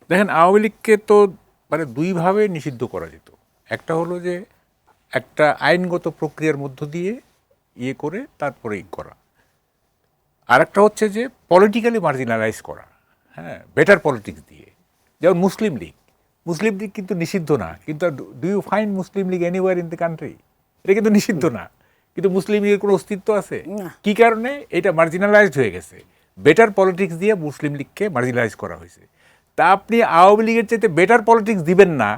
দেখেন আওয়ামী লীগকে তো মানে দুইভাবে নিষিদ্ধ করা যেত। একটা হলো যে একটা আইনগত প্রক্রিয়ার মধ্য দিয়ে ইয়ে করে তারপরে করা, আর একটা হচ্ছে যে পলিটিক্যালি মার্জিনালাইজ করা, হ্যাঁ, বেটার পলিটিক্স দিয়ে। যেমন মুসলিম লীগ কিন্তু নিষিদ্ধ না, কিন্তু do you find Muslim League anywhere in the country? এটা কিন্তু নিষিদ্ধ না, কিন্তু মুসলিম লীগের কোনো অস্তিত্ব আছে? কি কারণে? এটা মার্জিনালাইজড হয়ে গেছে। বেটার পলিটিক্স দিয়ে মুসলিম লীগকে মার্জিনালাইজ করা হয়েছে। তা আপনি আওয়ামী লীগের চাইতে বেটার পলিটিক্স দিবেন না,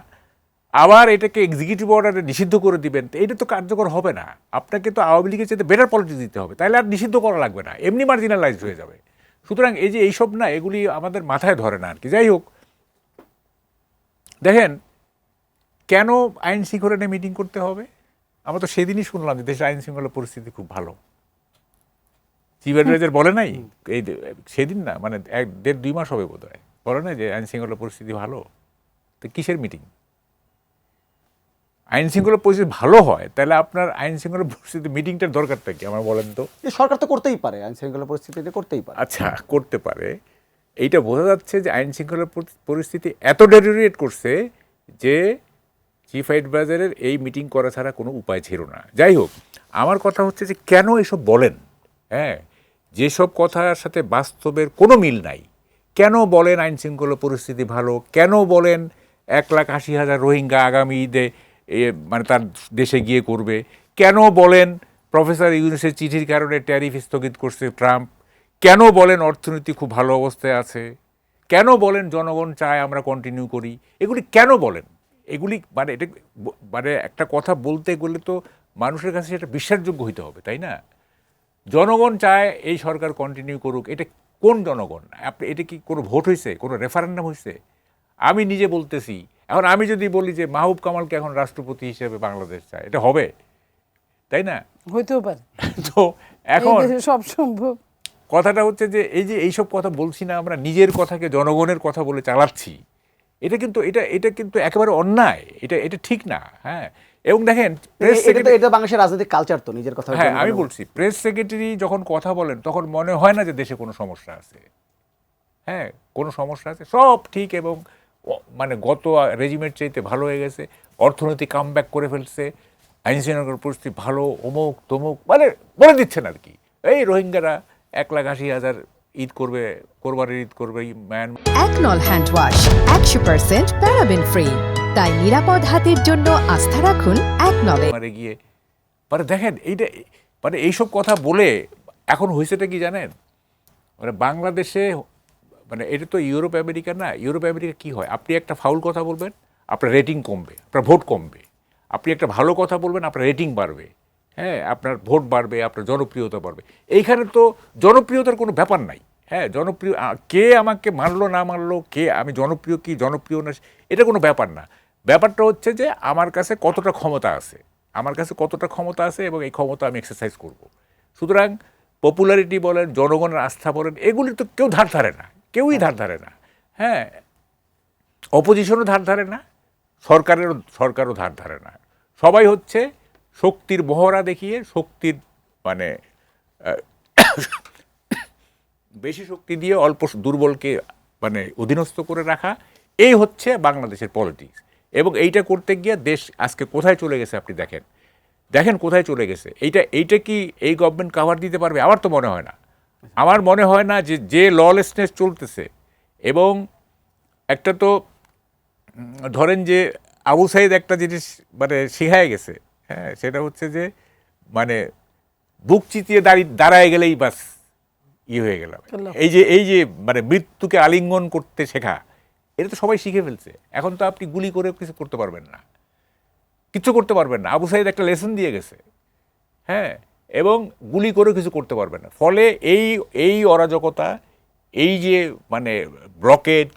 আবার এটাকে এক্সিকিউটিভ অর্ডারে নিষিদ্ধ করে দিবেন, তো এটা তো কার্যকর হবে না। আপনাকে তো আওয়ামী লীগের চাইতে বেটার পলিটিক্স দিতে হবে, তাহলে আর নিষিদ্ধ করা লাগবে না, এমনি মার্জিনালাইজড হয়ে যাবে। সুতরাং এই যে এইসব না, এগুলি আমাদের মাথায় ধরে না আর কি। যাই হোক, দেখেন কেন আইন শৃঙ্খলা নিয়ে মিটিং করতে হবে? আমরা তো সেদিনই শুনলাম যে দেশের আইন শৃঙ্খলা পরিস্থিতি খুব ভালো। চিফ অ্যাডভাইজার বলে নাই এই সেদিন, না মানে 1-1.5-2 মাস হবে বোধ হয়, বলে নাই যে আইন শৃঙ্খলা পরিস্থিতি ভালো? তো কিসের মিটিং? আইন শৃঙ্খলা পরিস্থিতি ভালো হয় তাহলে আপনার আইন শৃঙ্খলা পরিস্থিতি মিটিংটার দরকারটা কি আমার বলেন তো? সরকার তো করতেই পারে, আইন শৃঙ্খলা পরিস্থিতিতে করতেই পারে। আচ্ছা, করতে পারে। এইটা বোঝা যাচ্ছে যে আইন শৃঙ্খলা পরিস্থিতি এত ডেরিওরেট করছে যে চিফ অ্যাডভাইজারের এই মিটিং করা ছাড়া কোনো উপায় ছিল না। যাই হোক, আমার কথা হচ্ছে যে কেন এসব বলেন? হ্যাঁ, যেসব কথার সাথে বাস্তবের কোনো মিল নাই, কেন বলেন আইন শৃঙ্খলা পরিস্থিতি ভালো? কেন বলেন 1,80,000 রোহিঙ্গা আগামী ঈদে মানে তার দেশে গিয়ে করবে? কেন বলেন প্রফেসর ইউনূসের চিঠির কারণে ট্যারিফ স্থগিত করছে ট্রাম্প? কেন বলেন অর্থনীতি খুব ভালো অবস্থায় আছে? কেন বলেন জনগণ চায় আমরা কন্টিনিউ করি? এগুলি কেন বলেন? এগুলি মানে এটা মানে একটা কথা বলতে গেলে তো মানুষের কাছে সেটা বিশ্বাসযোগ্য হইতে হবে, তাই না? জনগণ চায় এই সরকার কন্টিনিউ করুক, এটা কোন জনগণ? আপনি এটা কি কোনো ভোট হয়েছে, কোনো রেফারেন্ডাম হয়েছে? আমি নিজে বলতেছি, এখন আমি যদি বলি যে মাহবুব কামালকে এখন রাষ্ট্রপতি হিসেবে বাংলাদেশ চায়, এটা হবে? তাই না? হইতেও পারে, তো এখন সব সম্ভব। কথাটা হচ্ছে যে এই যে এইসব কথা বলছি না, আমরা নিজের কথাকে জনগণের কথা বলে চালাচ্ছি, এটা কিন্তু এটা কিন্তু একেবারে অন্যায়, এটা ঠিক না। হ্যাঁ, এবং দেখেন প্রেস সেক্রেটারি, এটা বাংলাদেশের রাজনৈতিক কালচার তো, নিজের কথা। হ্যাঁ আমি বলছি, প্রেস সেক্রেটারি যখন কথা বলেন তখন মনে হয় না যে দেশে কোনো সমস্যা আছে। হ্যাঁ, কোনো সমস্যা আছে, সব ঠিক, এবং মানে গত রেজিমের চাইতে ভালো হয়ে গেছে, অর্থনৈতিক কামব্যাক করে ফেলছে, আইন শৃঙ্খলার পরিস্থিতি ভালো, অমুক তমুক মানে বলে দিচ্ছেন আর কি। এই রোহিঙ্গারা 1,80,000 ঈদ করবে, কোরবানির ঈদ করবে মায়ানমার। একনল হ্যান্ড ওয়াশ 100% প্যারাবেন ফ্রি, তাই নিরাপদ হাতের জন্য আস্থা রাখুন একনলে। মারে গিয়ে মানে দেখেন এইটা, মানে এইসব কথা বলে এখন হয়েছেটা কি জানেন? মানে বাংলাদেশে মানে এটা তো ইউরোপ আমেরিকা না। ইউরোপ আমেরিকা কি হয়, আপনি একটা ফাউল কথা বলবেন আপনার রেটিং কমবে, আপনার ভোট কমবে। আপনি একটা ভালো কথা বলবেন আপনার রেটিং বাড়বে, হ্যাঁ, আপনার ভোট বাড়বে, আপনার জনপ্রিয়তা বাড়বে। এইখানে তো জনপ্রিয়তার কোনো ব্যাপার নাই। হ্যাঁ, জনপ্রিয় কে আমাকে মানলো না মানলো, কে আমি জনপ্রিয় কি জনপ্রিয় না, এটা কোনো ব্যাপার না। ব্যাপারটা হচ্ছে যে আমার কাছে কতটা ক্ষমতা আছে, আমার কাছে কতটা ক্ষমতা আছে এবং এই ক্ষমতা আমি এক্সারসাইজ করব। সুতরাং পপুলারিটি বলেন, জনগণের আস্থা বলেন, এগুলি তো কেউ ধার ধারে না, কেউই ধার ধারে না। হ্যাঁ, অপোজিশনও ধার ধারে না, সরকারও ধার ধারে না। সবাই হচ্ছে শক্তির মহড়া দেখিয়ে শক্তির মানে বেশি শক্তি দিয়ে অল্প দুর্বলকে মানে অধীনস্থ করে রাখা, এই হচ্ছে বাংলাদেশের পলিটিক্স। এবং এইটা করতে গিয়ে দেশ আজকে কোথায় চলে গেছে আপনি দেখেন কোথায় চলে গেছে। এইটা কি এই গভর্নমেন্ট কাভার দিতে পারবে? আমার তো মনে হয় না। আমার মনে হয় না যে ললেসনেস চলতেছে, এবং একটা তো ধরেন যে আবু সাইদ একটা জিনিস মানে শিখায় গেছে, হ্যাঁ, সেটা হচ্ছে যে মানে বুক চিতিয়ে দাঁড়ায় গেলেই বাস হয়ে গেলাম। এই যে মানে মৃত্যুকে আলিঙ্গন করতে শেখা, এটা তো সবাই শিখে ফেলছে। এখন তো আপনি গুলি করে কিছু করতে পারবেন না, কিচ্ছু করতে পারবেন না। আবু সাইদ একটা লেসন দিয়ে গেছে, হ্যাঁ, এবং গুলি করে কিছু করতে পারবেন না। ফলে এই অরাজকতা, এই যে মানে ব্লকেট,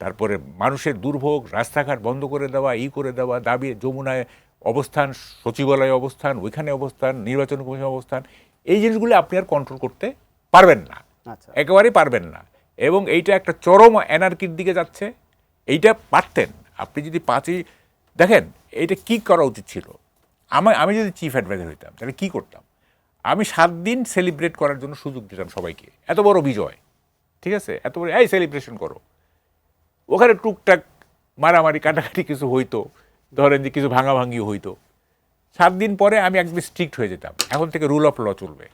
তারপরে মানুষের দুর্ভোগ, রাস্তাঘাট বন্ধ করে দেওয়া, করে দেওয়া, দাবি যমুনায় অবস্থান, সচিবালয়ে অবস্থান, ওইখানে অবস্থান, নির্বাচন কমিশন অবস্থান, এই জিনিসগুলো আপনি আর কন্ট্রোল করতে পারবেন না, একেবারেই পারবেন না। এবং এইটা একটা চরম অ্যানার্কির দিকে যাচ্ছে। এইটা পারতেন আপনি যদি দেখেন এইটা কি করা উচিত ছিল। আমি যদি চিফ অ্যাডভাইজার হইতাম তাহলে কি করতাম? আমি 7 দিন সেলিব্রেট করার জন্য সুযোগ দিতাম সবাইকে। এত বড় বিজয়, ঠিক আছে, এত বড় এই সেলিব্রেশন করো। ওখানে টুকটাক মারামারি কাটাকাটি কিছু হইতো, ধরেন যে কিছু ভাঙাভাঙি হইতো। 7 দিন পরে আমি একদম স্ট্রিক্ট হয়ে যেতাম, এখন থেকে রুল অফ ল চলবে।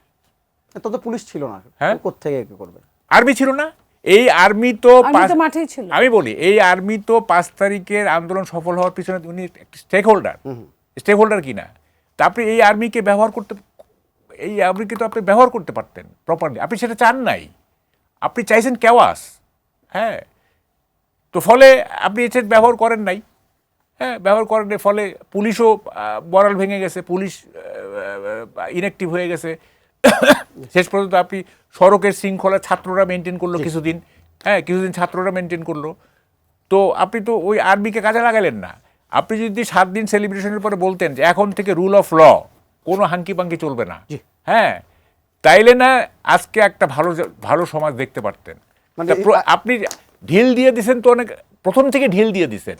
তত পুলিশ ছিল না, হ্যাঁ? কোত্থেকে কি করবে? আর্মি ছিল না, এই আর্মি তো আর্মি তো মাঠেই ছিল। আমি বলি এই আর্মি তো 5 তারিখের আন্দোলন সফল হওয়ার পিছনে উনি স্টেক হোল্ডার কিনা। তা আপনি এই আর্মিকে ব্যবহার করতে, এই আর্মিকে তো আপনি ব্যবহার করতে পারতেন প্রপারলি, আপনি সেটা চান নাই, আপনি চাইছেন কেওয়াস। হ্যাঁ, তো ফলে আপনি এটা ব্যবহার করেন নাই। হ্যাঁ, ব্যবহার করেন নাই, ফলে পুলিশও মরাল ভেঙে গেছে, পুলিশ ইনঅ্যাক্টিভ হয়ে গেছে। শেষ পর্যন্ত আপনি সড়কের শৃঙ্খলা ছাত্ররা মেনটেন করলো কিছুদিন, হ্যাঁ কিছুদিন ছাত্ররা মেনটেন করলো, তো আপনি তো ওই আর্মিকে কাজে লাগালেন না। আপনি যদি 7 দিন সেলিব্রেশনের পরে বলতেন যে এখন থেকে রুল অফ ল, কোনো হাঙ্কি পাঙ্কি চলবে না, হ্যাঁ, তাইলে না আজকে একটা ভালো সমাজ দেখতে পারতেন। মানে তা আপনি ঢিল দিয়ে দিছেন তো, অনেক প্রথম থেকে ঢিল দিয়ে দিছেন।